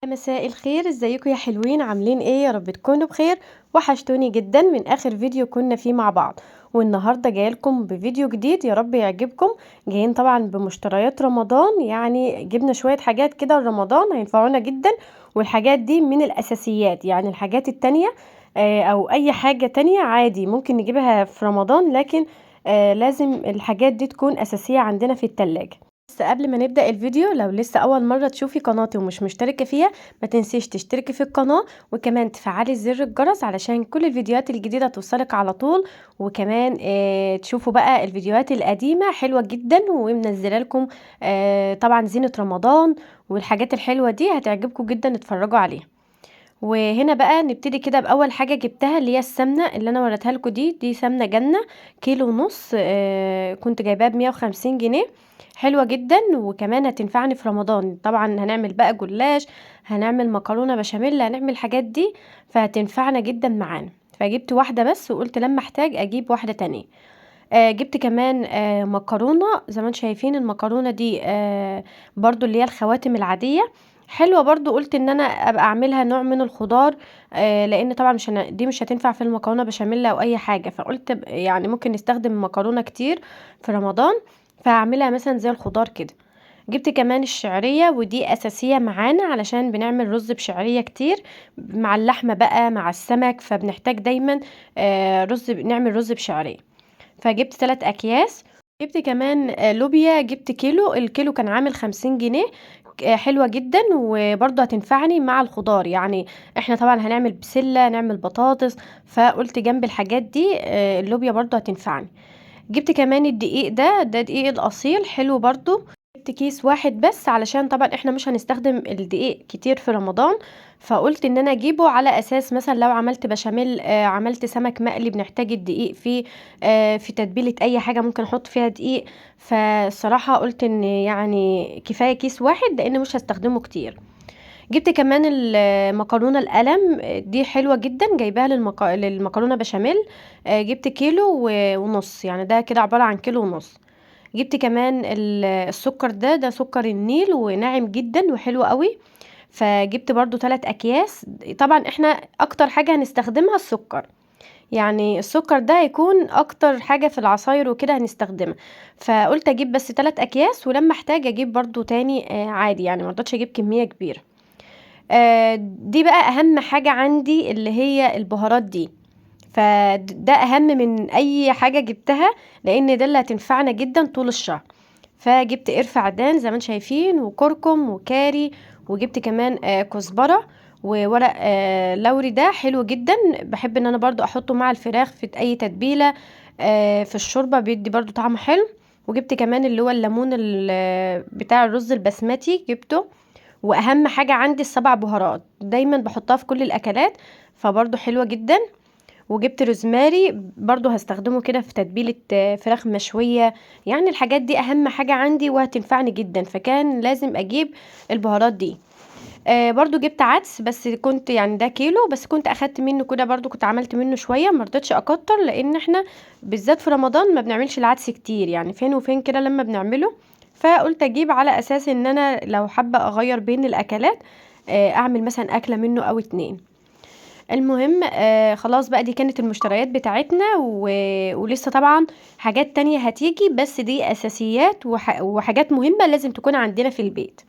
مساء الخير، ازيكم يا حلوين؟ عاملين ايه؟ يا رب تكونوا بخير. وحشتوني جدا من اخر فيديو كنا فيه مع بعض، والنهارده جايلكم بفيديو جديد يا رب يعجبكم. جايين طبعا بمشتريات رمضان، يعني جبنا شويه حاجات كده لرمضان هينفعونا جدا. والحاجات دي من الاساسيات، يعني الحاجات التانية او اي حاجه تانية عادي ممكن نجيبها في رمضان، لكن لازم الحاجات دي تكون اساسيه عندنا في التلاجة. بس قبل ما نبدأ الفيديو، لو لسه أول مرة تشوفي قناتي ومش مشتركة فيها، ما تنسيش تشتركي في القناة، وكمان تفعلي زر الجرس علشان كل الفيديوهات الجديدة توصلك على طول. وكمان تشوفوا بقى الفيديوهات القديمة حلوة جدا ومنزله لكم طبعا زينة رمضان، والحاجات الحلوة دي هتعجبكم جدا، اتفرجوا عليها. وهنا بقى نبتدي كده بأول حاجة جبتها، اللي هي السمنة اللي أنا وريتها لكم دي سمنة جنة، كيلو ونص. كنت جايباها ب150 جنيه. حلوة جدا وكمان هتنفعني في رمضان. طبعا هنعمل بقى جلاش، هنعمل مكرونة بشاميل، هنعمل الحاجات دي، فهتنفعنا جدا معانا. فجبت واحدة بس وقلت لما احتاج اجيب واحدة تانية. جبت كمان مكرونة، زي ما انتم شايفين المكرونة دي برضو اللي هي الخواتم العادية، حلوة برضو. قلت ان انا ابقى اعملها نوع من الخضار، لان طبعا دي مش هتنفع في المكرونة بشاميل او اي حاجة، فقلت يعني ممكن نستخدم مكرونة كتير في رمضان، فهعملها مثلا زي الخضار كده. جبت كمان الشعرية، ودي اساسية معانا علشان بنعمل رز بشعرية كتير مع اللحمة بقى مع السمك، فبنحتاج دايما نعمل رز بشعرية. فجبت 3 اكياس. جبت كمان لوبيا، جبت كيلو، الكيلو كان عامل 50 جنيه. حلوة جدا وبرضه هتنفعني مع الخضار. يعني احنا طبعا هنعمل بسلة، نعمل بطاطس، فقلت جنب الحاجات دي اللوبيا برضه هتنفعني. جبت كمان الدقيق، ده دقيق الاصيل، حلو برضو. جبت كيس واحد بس علشان طبعا احنا مش هنستخدم الدقيق كتير في رمضان، فقلت ان انا اجيبه على اساس مثلا لو عملت بشاميل، عملت سمك مقلي، بنحتاج الدقيق فيه. في تتبيلة اي حاجة ممكن احط فيها دقيق. فالصراحة قلت ان يعني كفاية كيس واحد لان مش هستخدمه كتير. جبت كمان المكرونه القلم، دي حلوه جدا، جايباها للمكرونه بشاميل. جبت كيلو ونص، يعني ده كده عباره عن كيلو ونص. جبت كمان السكر، ده سكر النيل وناعم جدا وحلو قوي. فجبت برضو 3 اكياس. طبعا احنا اكتر حاجه هنستخدمها السكر، يعني السكر ده هيكون اكتر حاجه في العصاير وكده هنستخدمها. فقلت اجيب بس 3 اكياس، ولما احتاج اجيب برضو تاني عادي، يعني مرضتش اجيب كميه كبيره. دي بقى اهم حاجة عندي، اللي هي البهارات دي. فده اهم من اي حاجة جبتها، لان ده اللي هتنفعنا جدا طول الشهر. فجبت قرفة عدان زي ما انتم شايفين، وكركم وكاري، وجبت كمان كزبرة وورق لوري، ده حلو جدا. بحب ان انا برضو احطه مع الفراخ في اي تتبيلة في الشوربة، بيدي برضو طعم حلو. وجبت كمان اللي هو الليمون بتاع الرز البسمتي جبته. واهم حاجة عندي السبع بهارات، دايما بحطها في كل الاكلات، فبرضو حلوة جدا. وجبت روزماري برضو هستخدمه كده في تتبيلة فراخ مشوية. يعني الحاجات دي اهم حاجة عندي وهتنفعني جدا، فكان لازم اجيب البهارات دي. برضو جبت عدس، بس كنت يعني ده كيلو بس، كنت اخدت منه كده برضو، كنت عملت منه شوية، مرضتش اكتر، لان احنا بالذات في رمضان ما بنعملش العدس كتير، يعني فين وفين كده لما بنعمله. فقلت اجيب على اساس ان انا لو حابة اغير بين الاكلات، اعمل مثلا اكلة منه او 2. المهم خلاص بقى، دي كانت المشتريات بتاعتنا ولسه طبعا حاجات تانية هتيجي، بس دي اساسيات وحاجات مهمة لازم تكون عندنا في البيت.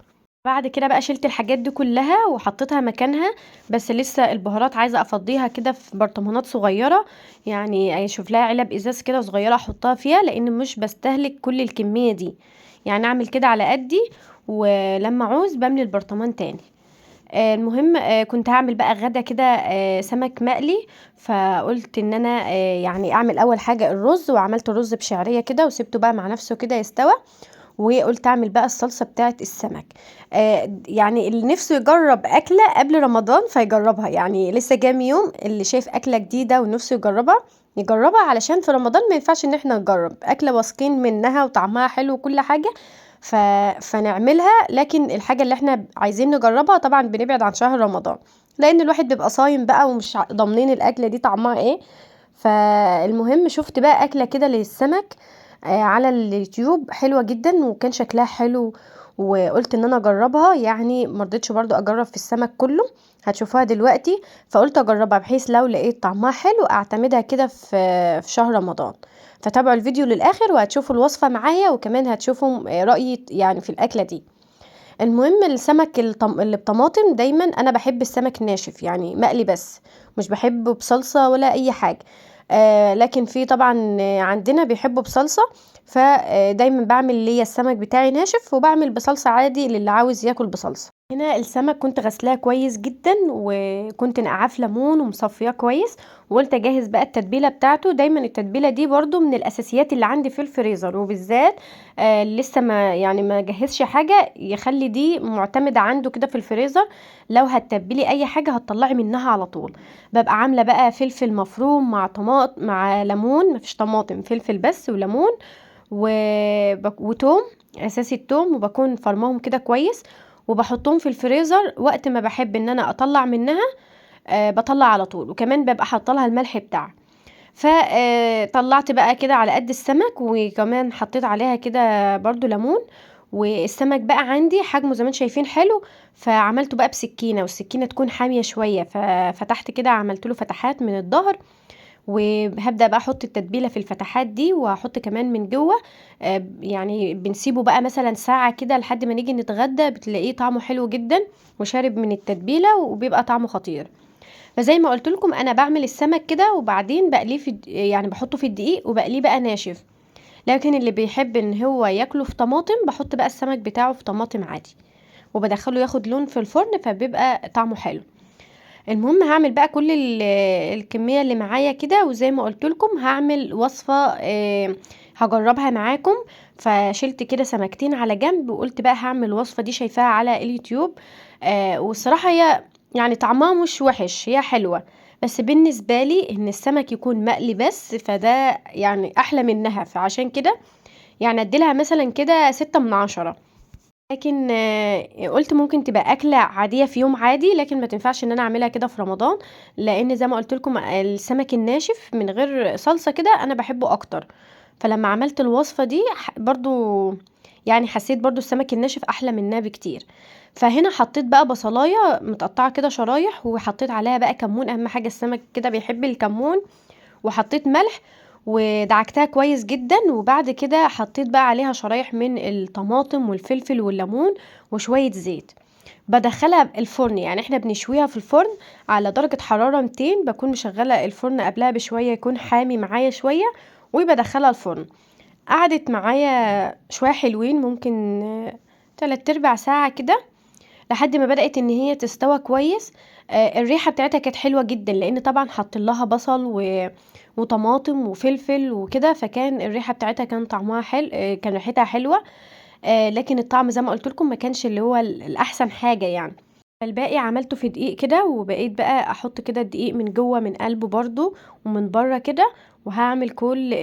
بعد كده بقى شلت الحاجات دي كلها وحطيتها مكانها، بس لسه البهارات عايزة افضيها كده في برطمانات صغيرة، يعني اشوف لها علب ازاز كده صغيرة احطها فيها، لان مش بستهلك كل الكمية دي، يعني اعمل كده على قدي، ولما عوز بملي البرطمان تاني. المهم كنت هعمل بقى غدا كده سمك مقلي. فقلت ان انا يعني اعمل اول حاجة الرز، وعملت الرز بشعرية كده وسبته بقى مع نفسه كده يستوى. وقلت اعمل بقى الصلصة بتاعت السمك. يعني اللي نفسه يجرب اكلة قبل رمضان فيجربها، يعني لسه جاي يوم اللي شايف اكلة جديدة ونفسه يجربها يجربها، علشان في رمضان ما ينفعش ان احنا نجرب اكلة واثقين منها وطعمها حلو وكل حاجة. ف... فنعملها، لكن الحاجة اللي احنا عايزين نجربها طبعا بنبعد عن شهر رمضان، لان الواحد بيبقى صايم بقى ومش ضامنين الاكلة دي طعمها ايه. فالمهم شفت بقى اكلة كده للسمك على اليوتيوب، حلوة جدا وكان شكلها حلو، وقلت ان انا اجربها، يعني مرضتش برضو اجرب في السمك كله، هتشوفوها دلوقتي. فقلت اجربها بحيث لو لقيت طعمها حلو اعتمدها كده في شهر رمضان. فتابعوا الفيديو للاخر وهتشوفوا الوصفة معايا، وكمان هتشوفوا رأيي يعني في الاكلة دي. المهم السمك اللي بطماطم دايما انا بحب السمك ناشف، يعني مقلي بس، مش بحبه بصلصة ولا اي حاجة. لكن في طبعا عندنا بيحبوا بصلصة، فدايما بعمل ليا السمك بتاعي ناشف، وبعمل بصلصة عادي للي عاوز ياكل بصلصة. هنا السمك كنت غسلاه كويس جدا، وكنت نقعاه في ليمون ومصفياه كويس، وقلت اجهز بقى التتبيله بتاعته. دايما التتبيله دي برضو من الاساسيات اللي عندي في الفريزر، وبالذات لسه ما جهزش حاجه يخلي دي معتمده عنده كده في الفريزر. لو هتتبلي اي حاجه هتطلعي منها على طول. ببقى عامله بقى فلفل مفروم مع طماط مع ليمون، مفيش طماطم، فلفل بس وليمون وتوم، اساسي التوم، وبكون فرماهم كده كويس، وبحطهم في الفريزر. وقت ما بحب ان انا اطلع منها بطلع على طول، وكمان ببقى حاطه لها الملح بتاعها. فطلعت بقى كده على قد السمك، وكمان حطيت عليها كده برضو ليمون. والسمك بقى عندي حجمه زي ما انتم شايفين حلو، فعملته بقى بسكينه، والسكينه تكون حاميه شويه، ففتحت كده عملت له فتحات من الظهر، وهبدأ بقى احط التتبيله في الفتحات دي، وهحط كمان من جوه. يعني بنسيبه بقى مثلا ساعه كده لحد ما نيجي نتغدى، بتلاقيه طعمه حلو جدا وشارب من التتبيله، وبيبقى طعمه خطير. فزي ما قلت لكم انا بعمل السمك كده، وبعدين بقليه يعني بحطه في الدقيق وبقليه بقى ناشف. لكن اللي بيحب ان هو ياكله في طماطم، بحط بقى السمك بتاعه في طماطم عادي، وبدخله ياخد لون في الفرن، فبيبقى طعمه حلو. المهم هعمل بقى كل الكمية اللي معايا كده، وزي ما قلت لكم هعمل وصفة هجربها معاكم. فشلت كده سمكتين على جنب، وقلت بقى هعمل الوصفة دي، شايفاها على اليوتيوب. والصراحة هي يعني طعمها مش وحش، هي حلوة. بس بالنسبة لي ان السمك يكون مقلي بس، فده يعني احلى منها، فعشان كده يعني اديلها مثلا كده 6 من 10. لكن قلت ممكن تبقى أكلة عادية في يوم عادي، لكن ما تنفعش ان انا اعملها كده في رمضان، لان زي ما قلت لكم السمك الناشف من غير صلصة كده انا بحبه اكتر. فلما عملت الوصفة دي برضو يعني حسيت برضو السمك الناشف احلى منها بكتير. فهنا حطيت بقى بصلاية متقطعة كده شرايح، وحطيت عليها بقى كمون، اهم حاجة السمك كده بيحب الكمون. وحطيت ملح، ودعكتها كويس جدا، وبعد كده حطيت بقى عليها شرايح من الطماطم والفلفل والليمون وشوية زيت. بدخلها الفرن، يعني احنا بنشويها في الفرن على درجة حرارة 200، بكون مشغلة الفرن قبلها بشوية يكون حامي معايا شوية، وبدخلها الفرن. قعدت معايا شوية حلوين، ممكن 3/4 ساعة كده، لحد ما بدأت ان هي تستوى كويس. الريحة بتاعتها كانت حلوة جدا، لان طبعا حط لها بصل وطماطم وفلفل وكده، فكان الريحة بتاعتها كان طعمها حلو، كان ريحتها حلوة. لكن الطعم زي ما قلت لكم ما كانش اللي هو الاحسن حاجة يعني. الباقي عملته في دقيق كده، وبقيت بقى احط كده الدقيق من جوه من قلبه برضو، ومن بره كده. وهعمل كل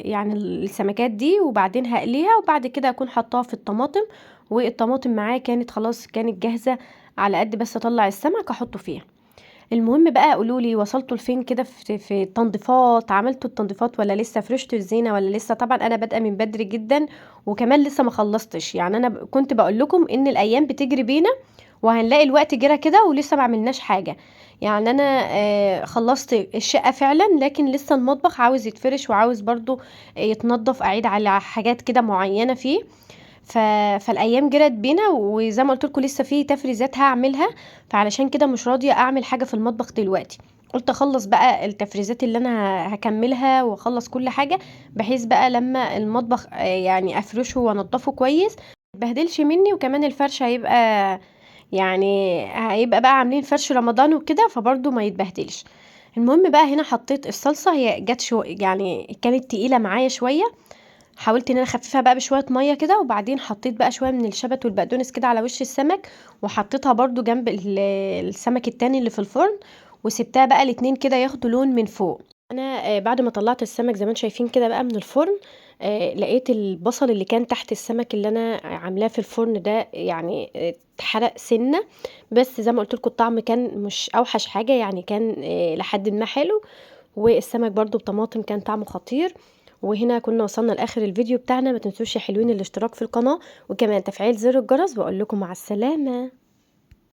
يعني السمكات دي، وبعدين هقليها، وبعد كده اكون حطاها في الطماطم. والطماطم معايا كانت خلاص كانت جاهزة، على قد بس اطلع السمك احطه فيها. المهم بقى قولولي وصلتوا لفين كده في التنظيفات، عملتوا التنظيفات ولا لسه، فرشتوا الزينة ولا لسه؟ طبعا انا بادئه من بدري جدا، وكمان لسه ما خلصتش، يعني انا كنت بقول لكم ان الايام بتجري بينا، وهنلاقي الوقت جرى كده ولسه ما عملناش حاجة. يعني انا خلصت الشقة فعلا، لكن لسه المطبخ عاوز يتفرش، وعاوز برضو يتنضف، اعيد على حاجات كده معينة فيه. ف... فالايام جرت بينا، وزي ما قلت لكم لسه في تفريزات هعملها، فعلشان كده مش راضيه اعمل حاجه في المطبخ دلوقتي. قلت اخلص بقى التفريزات اللي انا هكملها، واخلص كل حاجه، بحيث بقى لما المطبخ يعني افرشه وانضفه كويس ميبهدلش مني. وكمان الفرش هيبقى بقى عاملين فرش رمضان وكده، فبرضه ما يتبهدلش. المهم بقى هنا حطيت الصلصه، هي جت يعني كانت تقيله معايا شويه، حاولت ان انا اخففها بقى بشويه ميه كده، وبعدين حطيت بقى شويه من الشبت والبقدونس كده على وش السمك، وحطيتها برضو جنب السمك التاني اللي في الفرن، وسبتها بقى الاتنين كده ياخدوا لون من فوق. انا بعد ما طلعت السمك زي ما انتم شايفين كده بقى من الفرن، لقيت البصل اللي كان تحت السمك اللي انا عاملاه في الفرن ده يعني اتحرق سنه. بس زي ما قلت لكم الطعم كان مش اوحش حاجه، يعني كان لحد ما حلو. والسمك برضو بطماطم كان طعمه خطير. وهنا كنا وصلنا لاخر الفيديو بتاعنا. ما تنسوش يا حلوين الاشتراك في القناه وكمان تفعيل زر الجرس، واقول لكم مع السلامه.